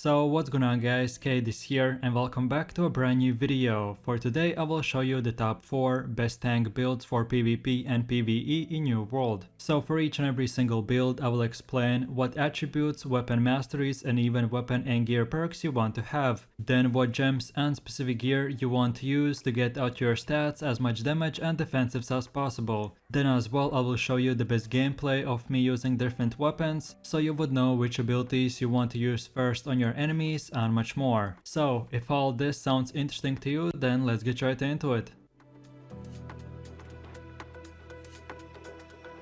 So what's going on guys, Kate is here and welcome back to a brand new video. For today I will show you the top 4 best tank builds for PvP and PvE in New World. So for each and every single build I will explain what attributes, weapon masteries and even weapon and gear perks you want to have. Then what gems and specific gear you want to use to get out your stats as much damage and defensives as possible. Then as well I will show you the best gameplay of me using different weapons so you would know which abilities you want to use first on your enemies and much more. So if all this sounds interesting to you, then let's get right into it.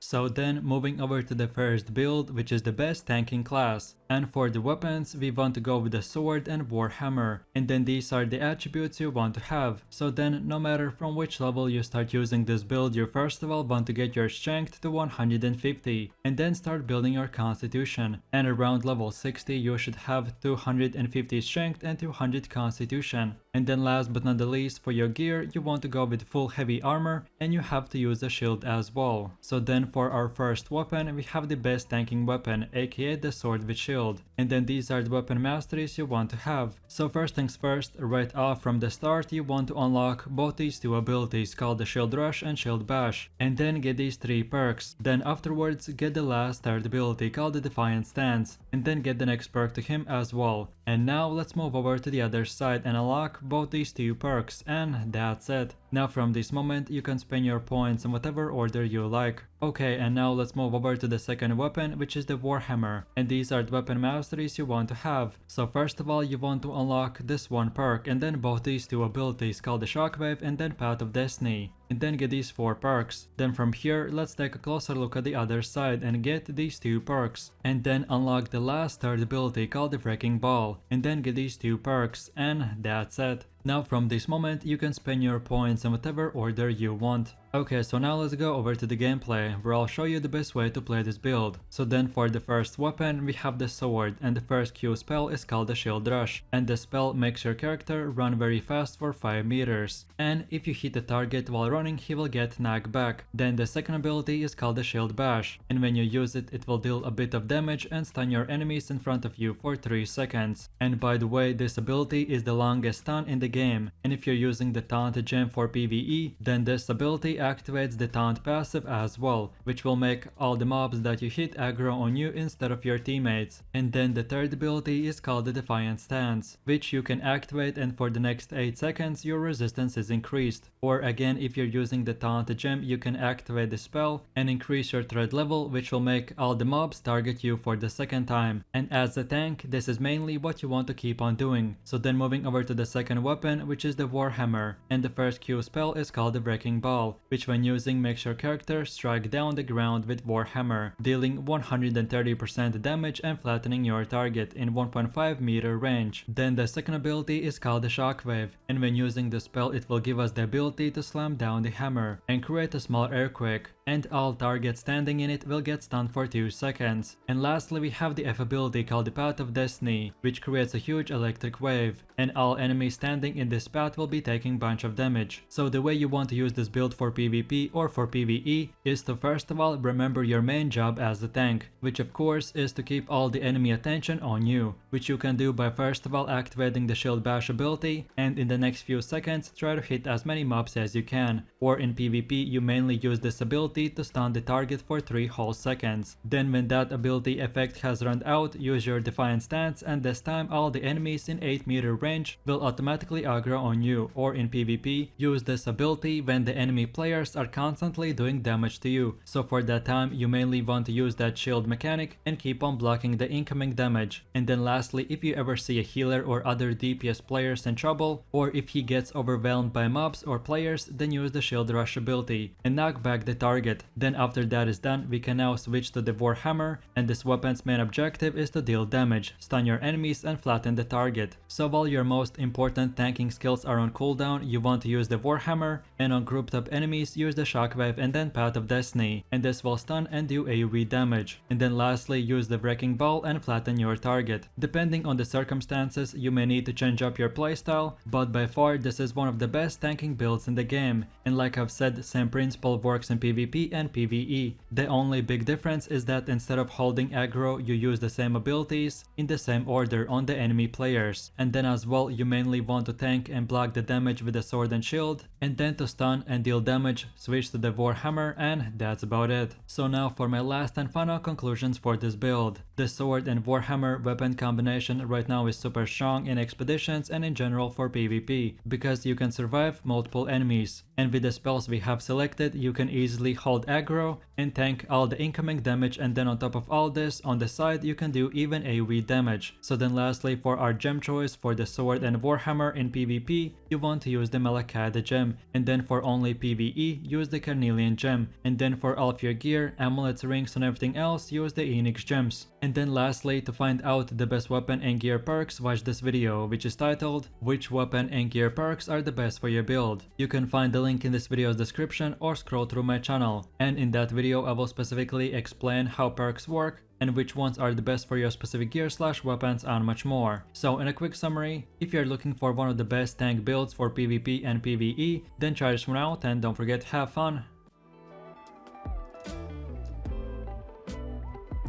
So then moving over to the first build, which is the best tanking class. And for the weapons, we want to go with the sword and warhammer. And then these are the attributes you want to have. So then no matter from which level you start using this build, you first of all want to get your strength to 150. And then start building your constitution. And around level 60 you should have 250 strength and 200 constitution. And then last but not the least, for your gear you want to go with full heavy armor and you have to use a shield as well. So then for our first weapon we have the best tanking weapon, aka the sword with shield. And then these are the weapon masteries you want to have. So first things first, right off from the start you want to unlock both these two abilities called the shield rush and shield bash. And then get these 3 perks. Then afterwards get the last third ability called the defiant stance. And then get the next perk to him as well. And now let's move over to the other side and unlock both these 2 perks, and that's it. Now from this moment you can spend your points in whatever order you like. Okay, and now let's move over to the second weapon, which is the warhammer. And these are the weapon masteries you want to have. So first of all you want to unlock this one perk and then both these 2 abilities called the shockwave and then path of destiny. And then get these 4 perks. Then from here let's take a closer look at the other side and get these 2 perks. And then unlock the last third ability called the wrecking ball. And then get these 2 perks, and that's it. Now from this moment you can spend your points in whatever order you want. Okay, so now let's go over to the gameplay where I'll show you the best way to play this build. So then for the first weapon we have the sword, and the first Q spell is called the shield rush. And the spell makes your character run very fast for 5 meters. And if you hit the target while running he will get knocked back. Then the second ability is called the shield bash. And when you use it, it will deal a bit of damage and stun your enemies in front of you for 3 seconds. And by the way, this ability is the longest stun in the game. And if you're using the taunt gem for PvE, then this ability activates the taunt passive as well, which will make all the mobs that you hit aggro on you instead of your teammates. And then the third ability is called the defiant stance, which you can activate, and for the next 8 seconds your resistance is increased. Or again, if you're using the taunt gem, you can activate the spell and increase your threat level, which will make all the mobs target you for the second time. And as a tank, this is mainly what you want to keep on doing. So then moving over to the second weapon, which is the warhammer. And the first Q spell is called the wrecking ball, which when using makes your character strike down the ground with warhammer, dealing 130% damage and flattening your target in 1.5 meter range. Then the second ability is called the shockwave, and when using the spell it will give us the ability to slam down the hammer and create a small earthquake, and all targets standing in it will get stunned for 2 seconds. And lastly we have the F ability called the path of destiny, which creates a huge electric wave, and all enemies standing in this path will be taking bunch of damage. So the way you want to use this build for PvP or for PvE is to first of all remember your main job as a tank, which of course is to keep all the enemy attention on you, which you can do by first of all activating the shield bash ability, and in the next few seconds try to hit as many mobs as you can. Or in PvP you mainly use this ability to stun the target for 3 whole seconds. Then when that ability effect has run out, use your defiant stance, and this time all the enemies in 8 meter range will automatically aggro on you. Or in PvP, use this ability when the enemy players are constantly doing damage to you. So for that time you mainly want to use that shield mechanic and keep on blocking the incoming damage. And then lastly, if you ever see a healer or other DPS players in trouble, or if he gets overwhelmed by mobs or players, then use the shield rush ability and knock back the target. Then after that is done, we can now switch to the warhammer, and this weapon's main objective is to deal damage, stun your enemies and flatten the target. So while your most important tanking skills are on cooldown, you want to use the warhammer, and on grouped up enemies use the shockwave and then path of destiny, and this will stun and do AoE damage. And then lastly use the wrecking ball and flatten your target. Depending on the circumstances you may need to change up your playstyle, but by far this is one of the best tanking builds in the game. And like I've said, same principle works in PvP PvP and PvE. The only big difference is that instead of holding aggro, you use the same abilities in the same order on the enemy players. And then as well, you mainly want to tank and block the damage with the sword and shield, and then to stun and deal damage, switch to the Warhammer, and that's about it. So now for my last and final conclusions for this build. The sword and Warhammer weapon combination right now is super strong in expeditions and in general for PvP, because you can survive multiple enemies. And with the spells we have selected, you can easily hold aggro and tank all the incoming damage, and then on top of all this, on the side you can do even AoE damage. So then lastly, for our gem choice for the sword and Warhammer in PvP, you want to use the Malachite gem, and then for only PvE, use the Carnelian gem, and then for all of your gear, amulets, rings and everything else, use the Enix gems. And then lastly, to find out the best weapon and gear perks, watch this video, which is titled "Which weapon and gear perks are the best for your build?" You can find the link in this video's description or scroll through my channel, and in that video I will specifically explain how perks work and which ones are the best for your specific gear / weapons and much more. So in a quick summary, if you're looking for one of the best tank builds for PvP and PvE, then try this one out and don't forget to have fun.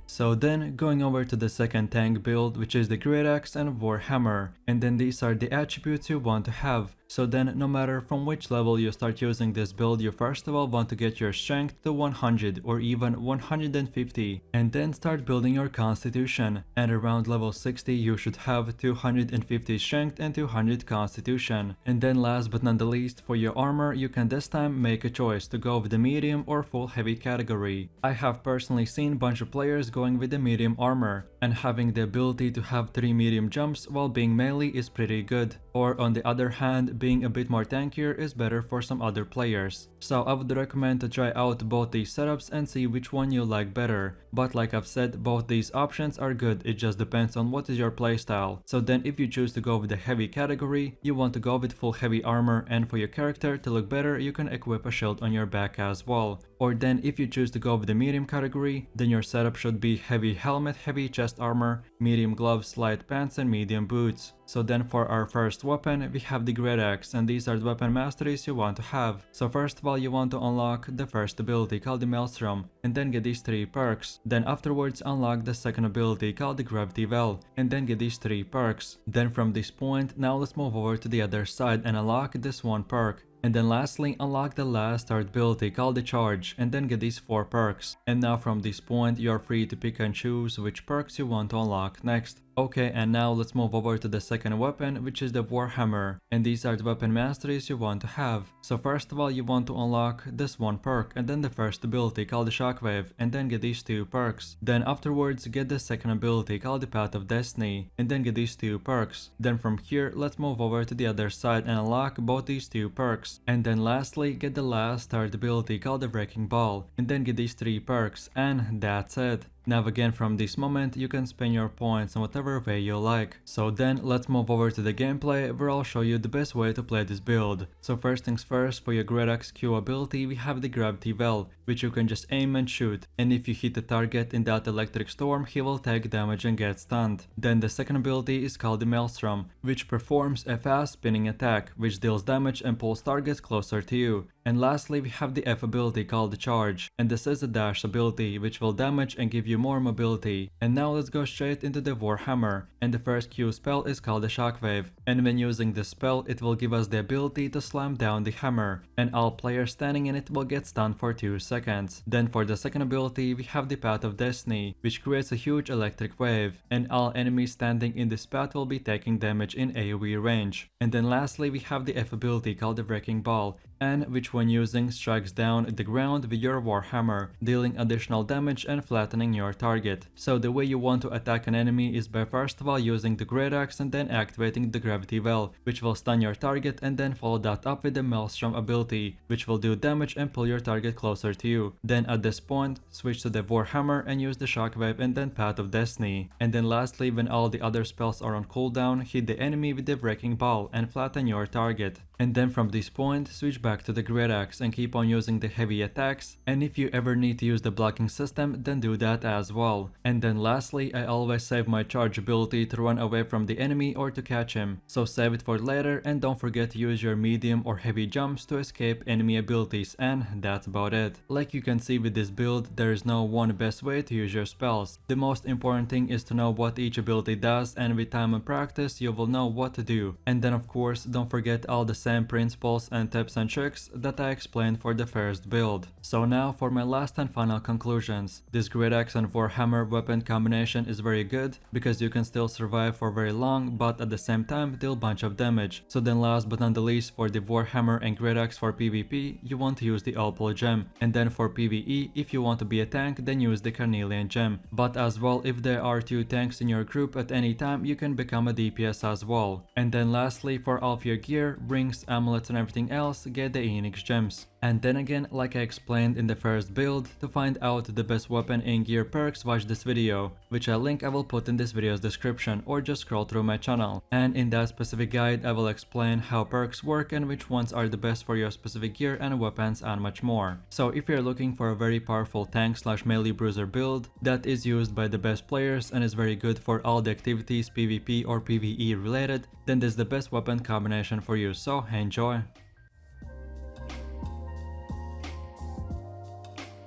So then going over to the second tank build, which is the Great Axe and Warhammer, and then these are the attributes you want to have. So then no matter from which level you start using this build, you first of all want to get your strength to 100 or even 150, and then start building your constitution, and around level 60 you should have 250 strength and 200 constitution. And then last but not the least, for your armor, you can this time make a choice to go with the medium or full heavy category. I have personally seen bunch of players going with the medium armor, and having the ability to have 3 medium jumps while being melee is pretty good. Or on the other hand, being a bit more tankier is better for some other players. So I would recommend to try out both these setups and see which one you like better. But like I've said, both these options are good, it just depends on what is your playstyle. So then if you choose to go with the heavy category, you want to go with full heavy armor, and for your character to look better, you can equip a shield on your back as well. Or then if you choose to go with the medium category, then your setup should be heavy helmet, heavy chest armor, medium gloves, light pants and medium boots. So then for our first weapon, we have the Great Axe, and these are the weapon masteries you want to have. So first of all, you want to unlock the first ability called the Maelstrom, and then get these 3 perks. Then afterwards unlock the second ability called the Gravity Well, and then get these 3 perks. Then from this point, now let's move over to the other side and unlock this 1 perk. And then lastly, unlock the last third ability called the Charge, and then get these 4 perks. And now from this point, you are free to pick and choose which perks you want to unlock next. Okay, and now let's move over to the second weapon, which is the Warhammer, and these are the weapon masteries you want to have. So first of all, you want to unlock this 1 perk, and then the first ability called the Shockwave, and then get these 2 perks. Then afterwards, get the second ability called the Path of Destiny, and then get these 2 perks. Then from here, let's move over to the other side and unlock both these 2 perks. And then lastly, get the last third ability called the Wrecking Ball, and then get these 3 perks, and that's it. Now again, from this moment you can spend your points in whatever way you like. So then let's move over to the gameplay, where I'll show you the best way to play this build. So first things first, for your Great Axe Q ability we have the Gravity Well, which you can just aim and shoot, and if you hit the target in that electric storm, he will take damage and get stunned. Then the second ability is called the Maelstrom, which performs a fast spinning attack, which deals damage and pulls targets closer to you. And lastly, we have the F ability called the Charge, and this is the dash ability, which will damage and give you more mobility. And now let's go straight into the Warhammer, and the first Q spell is called the Shockwave, and when using this spell it will give us the ability to slam down the hammer, and all players standing in it will get stunned for 2 seconds. Then for the second ability we have the Path of Destiny, which creates a huge electric wave, and all enemies standing in this path will be taking damage in AoE range. And then lastly we have the F ability called the Wrecking Ball, and which when using strikes down the ground with your Warhammer, dealing additional damage and flattening your target. So the way you want to attack an enemy is by first of all using the Great Axe and then activating the Gravity Well, which will stun your target, and then follow that up with the Maelstrom ability, which will do damage and pull your target closer to you. Then at this point, switch to the Warhammer and use the Shockwave and then Path of Destiny. And then lastly, when all the other spells are on cooldown, hit the enemy with the Wrecking Ball and flatten your target. And then from this point, switch back to the Great great axe and keep on using the heavy attacks, and if you ever need to use the blocking system, then do that as well. And then lastly, I always save my charge ability to run away from the enemy or to catch him, so save it for later, and don't forget to use your medium or heavy jumps to escape enemy abilities, and that's about it. Like you can see with this build, there is no one best way to use your spells. The most important thing is to know what each ability does, and with time and practice you will know what to do. And then of course don't forget all the same principles and tips and tricks that I explained for the first build. So now for my last and final conclusions. This great axe and warhammer weapon combination is very good because you can still survive for very long, but at the same time deal bunch of damage. So then last but not the least, for the warhammer and great axe for PvP, you want to use the opal gem, and then for PvE, if you want to be a tank, then use the carnelian gem. But as well, if there are 2 tanks in your group at any time, you can become a DPS as well. And then lastly, for all of your gear, rings, amulets and everything else, get the Enix gems. And then again, like I explained in the first build, to find out the best weapon and gear perks, watch this video, which I will put in this video's description, or just scroll through my channel. And in that specific guide, I will explain how perks work and which ones are the best for your specific gear and weapons and much more. So if you're looking for a very powerful tank / melee bruiser build that is used by the best players and is very good for all the activities PvP or PvE related, then this is the best weapon combination for you, so enjoy!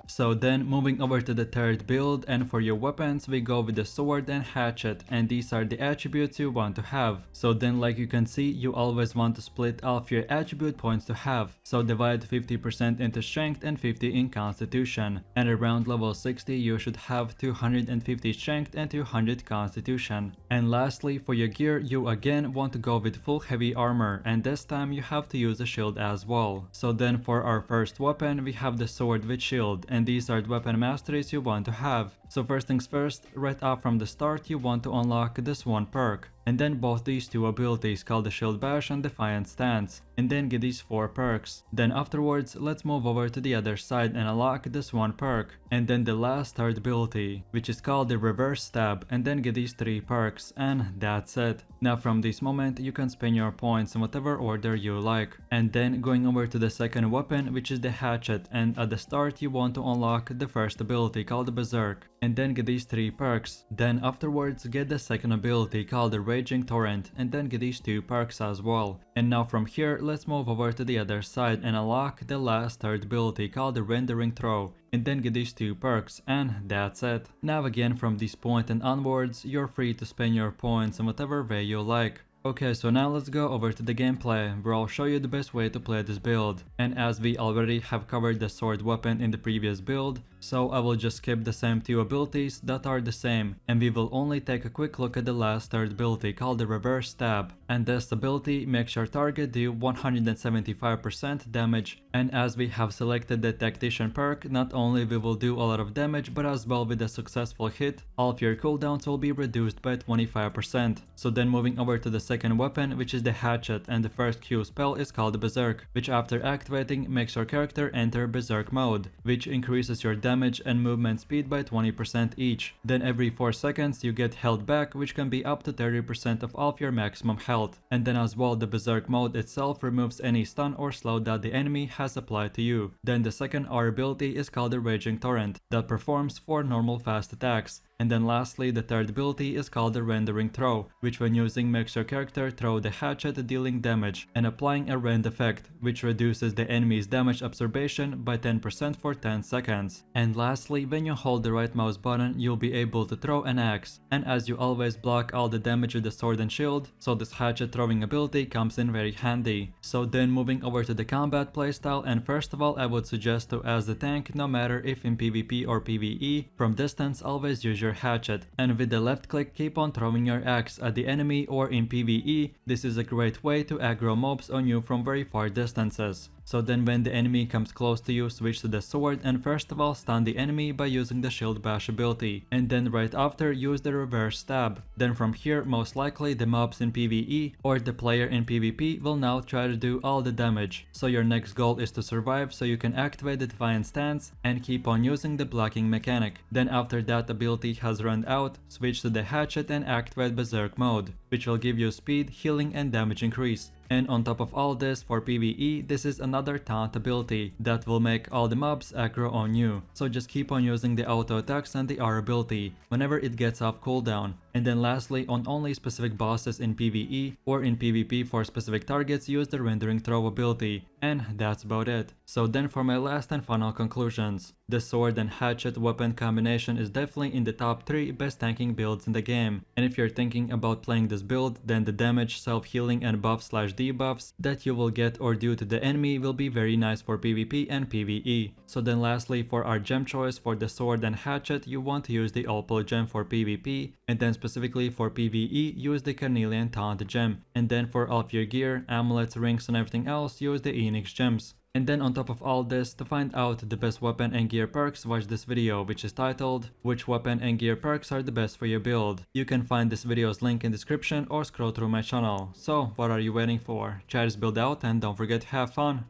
So then moving over to the third build, and for your weapons we go with the sword and hatchet, and these are the attributes you want to have. So then like you can see, you always want to split all of your attribute points to have. So divide 50% into strength and 50 in constitution, and around level 60 you should have 250 strength and 200 constitution. And lastly, for your gear you again want to go with full heavy armor, and this time you have to use a shield as well. So then for our first weapon we have the sword with shield, and these are the weapon masteries you want to have. So first things first, right off from the start you want to unlock this one perk, and then both these 2 abilities called the Shield Bash and Defiant Stance, and then get these 4 perks. Then afterwards let's move over to the other side and unlock this one perk, and then the last third ability, which is called the Reverse Stab, and then get these 3 perks, and that's it. Now from this moment you can spend your points in whatever order you like. And then going over to the second weapon, which is the hatchet, and at the start you want to unlock the first ability called the Berserk, and then get these 3 perks. Then afterwards get the second ability called the Raging Torrent, and then get these 2 perks as well. And now from here let's move over to the other side and unlock the last third ability called the Rendering Throw, and then get these 2 perks, and that's it. Now again from this point and onwards you're free to spend your points in whatever way you like. Okay, so now let's go over to the gameplay, where I'll show you the best way to play this build. And as we already have covered the sword weapon in the previous build, so I will just skip the same 2 abilities that are the same, and we will only take a quick look at the last third ability called the Reverse Stab. And this ability makes your target do 175% damage, and as we have selected the Tactician perk, not only we will do a lot of damage, but as well with a successful hit, all of your cooldowns will be reduced by 25%. So then moving over to the second weapon, which is the hatchet, and the first Q spell is called Berserk, which after activating makes your character enter Berserk mode, which increases your damage and movement speed by 20% each. Then every 4 seconds you get health back, which can be up to 30% of all of your maximum health. And then as well the Berserk mode itself removes any stun or slow that the enemy has applied to you. Then the second R ability is called the Raging Torrent, that performs 4 normal fast attacks. And then lastly, the third ability is called the Rendering Throw, which when using makes your character throw the hatchet dealing damage and applying a rend effect, which reduces the enemy's damage absorption by 10% for 10 seconds. And lastly, when you hold the right mouse button, you'll be able to throw an axe, and as you always block all the damage with the sword and shield, so this hatchet throwing ability comes in very handy. So then moving over to the combat playstyle, and first of all I would suggest to as the tank, no matter if in PvP or PvE, from distance always use your hatchet, and with the left click keep on throwing your axe at the enemy, or in PvE this is a great way to aggro mobs on you from very far distances. So then when the enemy comes close to you, switch to the sword and first of all stun the enemy by using the Shield Bash ability, and then right after use the Reverse Stab. Then from here most likely the mobs in PvE or the player in PvP will now try to do all the damage. So your next goal is to survive, so you can activate the Defiant Stance and keep on using the blocking mechanic. Then after that ability has run out, switch to the hatchet and activate Berserk mode, which will give you speed, healing and damage increase. And on top of all this, for PvE, this is another taunt ability that will make all the mobs aggro on you. So just keep on using the auto attacks and the R ability whenever it gets off cooldown. And then lastly, on only specific bosses in PvE or in PvP for specific targets, use the rendering throw ability. And that's about it. So then for my last and final conclusions. The sword and hatchet weapon combination is definitely in the top 3 best tanking builds in the game. And if you're thinking about playing this build, then the damage, self-healing and buff/debuffs that you will get or do to the enemy will be very nice for PvP and PvE. So then lastly, for our gem choice for the sword and hatchet, you want to use the Opal gem for PvP, and then specifically for PvE, use the Carnelian Taunt gem. And then for all of your gear, amulets, rings and everything else, use the Enix gems. And then on top of all this, to find out the best weapon and gear perks, watch this video which is titled "Which weapon and gear perks are the best for your build?" You can find this video's link in description or scroll through my channel. So what are you waiting for? Try this build out and don't forget to have fun!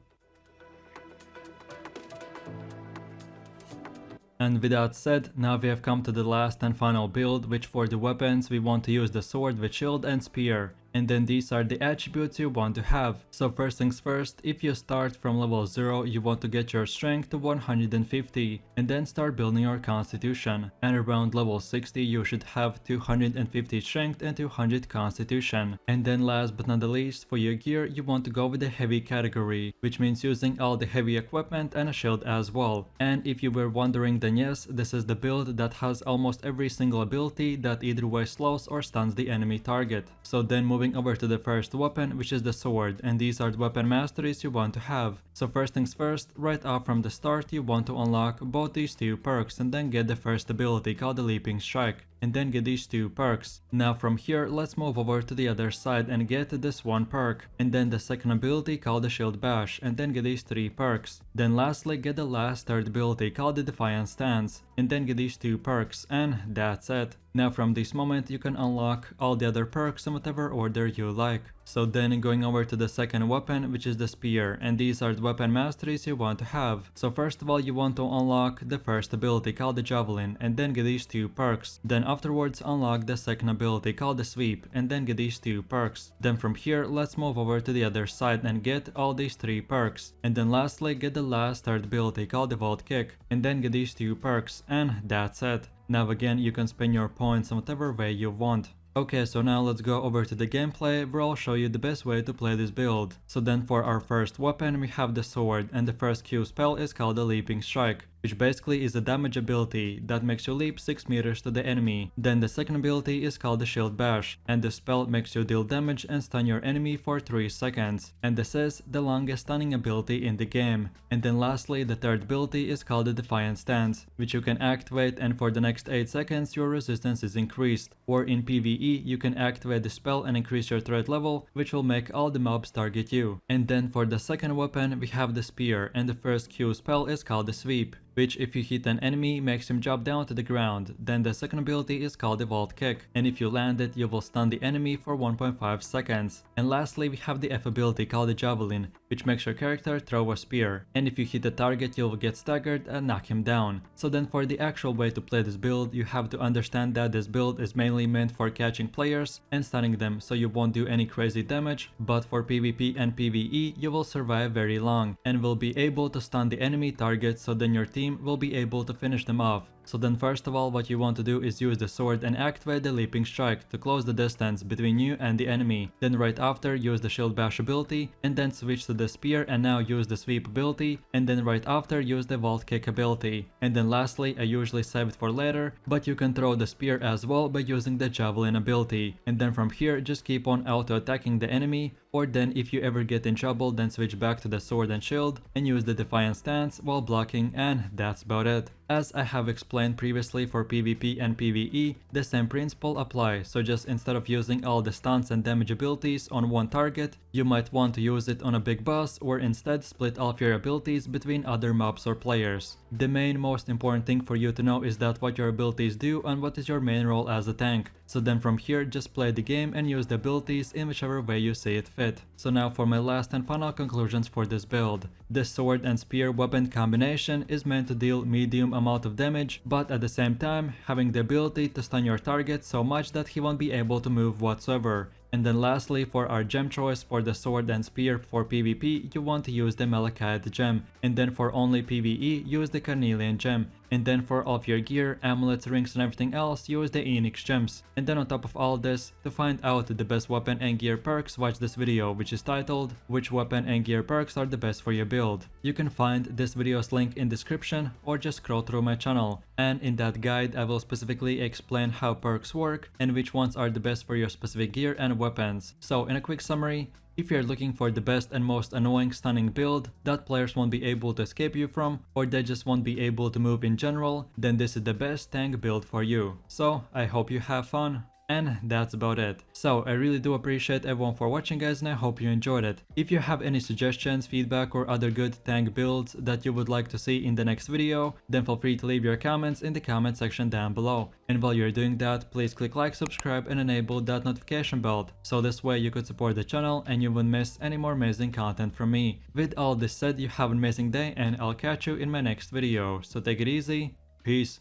And with that said, now we have come to the last and final build, which for the weapons we want to use the sword with shield and spear. And then these are the attributes you want to have. So first things first, if you start from level 0, you want to get your strength to 150 and then start building your constitution. And around level 60 you should have 250 strength and 200 constitution. And then last but not the least, for your gear you want to go with the heavy category, which means using all the heavy equipment and a shield as well. And if you were wondering, then yes, this is the build that has almost every single ability that either way slows or stuns the enemy target. So then moving over to the first weapon, which is the sword, and these are the weapon masteries you want to have. So first things first, right off from the start you want to unlock both these 2 perks and then get the first ability called the Leaping Strike, and then get these 2 perks. Now from here let's move over to the other side and get this 1 perk, and then the second ability called the Shield Bash, and then get these 3 perks. Then lastly get the last third ability called the Defiant Stance, and then get these 2 perks, and that's it. Now from this moment you can unlock all the other perks in whatever order you like. So then going over to the second weapon, which is the spear, and these are the weapon masteries you want to have. So first of all you want to unlock the first ability called the Javelin and then get these 2 perks. Then afterwards unlock the second ability called the Sweep and then get these 2 perks. Then from here let's move over to the other side and get all these 3 perks. And then lastly get the last third ability called the Vault Kick and then get these 2 perks, and that's it. Now again you can spend your points in whatever way you want. Okay, so now let's go over to the gameplay where I'll show you the best way to play this build. So then for our first weapon we have the sword, and the first Q spell is called the Leaping Strike, which basically is a damage ability that makes you leap 6 meters to the enemy. Then the second ability is called the Shield Bash, and the spell makes you deal damage and stun your enemy for 3 seconds. And this is the longest stunning ability in the game. And then lastly the third ability is called the Defiant Stance, which you can activate, and for the next 8 seconds your resistance is increased. Or in PvE you can activate the spell and increase your threat level, which will make all the mobs target you. And then for the second weapon we have the spear, and the first Q spell is called the Sweep, which if you hit an enemy makes him drop down to the ground. Then the second ability is called the Vault Kick, and if you land it you will stun the enemy for 1.5 seconds. And lastly we have the F ability called the Javelin, which makes your character throw a spear, and if you hit the target you will get staggered and knock him down. So then for the actual way to play this build, you have to understand that this build is mainly meant for catching players and stunning them, so you won't do any crazy damage, but for PvP and PvE you will survive very long and will be able to stun the enemy target, so then your team will be able to finish them off. So then first of all what you want to do is use the sword and activate the Leaping Strike to close the distance between you and the enemy. Then right after use the Shield Bash ability and then switch to the spear, and now use the Sweep ability, and then right after use the Vault Kick ability. And then lastly I usually save it for later, but you can throw the spear as well by using the Javelin ability. And then from here just keep on auto attacking the enemy, or then if you ever get in trouble then switch back to the sword and shield and use the Defiant Stance while blocking, and that's about it. As I have explained previously, for PvP and PvE, the same principle applies, so just instead of using all the stunts and damage abilities on one target, you might want to use it on a big boss, or instead split all of your abilities between other mobs or players. The main most important thing for you to know is that what your abilities do and what is your main role as a tank. So then from here just play the game and use the abilities in whichever way you see it fit. So now for my last and final conclusions for this build. This sword and spear weapon combination is meant to deal medium amount of damage, but at the same time having the ability to stun your target so much that he won't be able to move whatsoever. And then lastly, for our gem choice for the sword and spear for PvP, you want to use the Malachite gem. And then for only PvE, use the Carnelian gem. And then for all of your gear, amulets, rings and everything else, use the Enix gems. And then on top of all this, to find out the best weapon and gear perks, watch this video which is titled "Which weapon and gear perks are the best for your build?" You can find this video's link in description or just scroll through my channel. And in that guide, I will specifically explain how perks work and which ones are the best for your specific gear and weapons. So in a quick summary, if you're looking for the best and most annoying stunning build that players won't be able to escape you from, or they just won't be able to move in general, then this is the best tank build for you. So I hope you have fun. And that's about it. So I really do appreciate everyone for watching, guys, and I hope you enjoyed it. If you have any suggestions, feedback or other good tank builds that you would like to see in the next video, then feel free to leave your comments in the comment section down below. And while you're doing that, please click like, subscribe and enable that notification bell, so this way you could support the channel and you wouldn't miss any more amazing content from me. With all this said, you have an amazing day and I'll catch you in my next video. So take it easy, peace.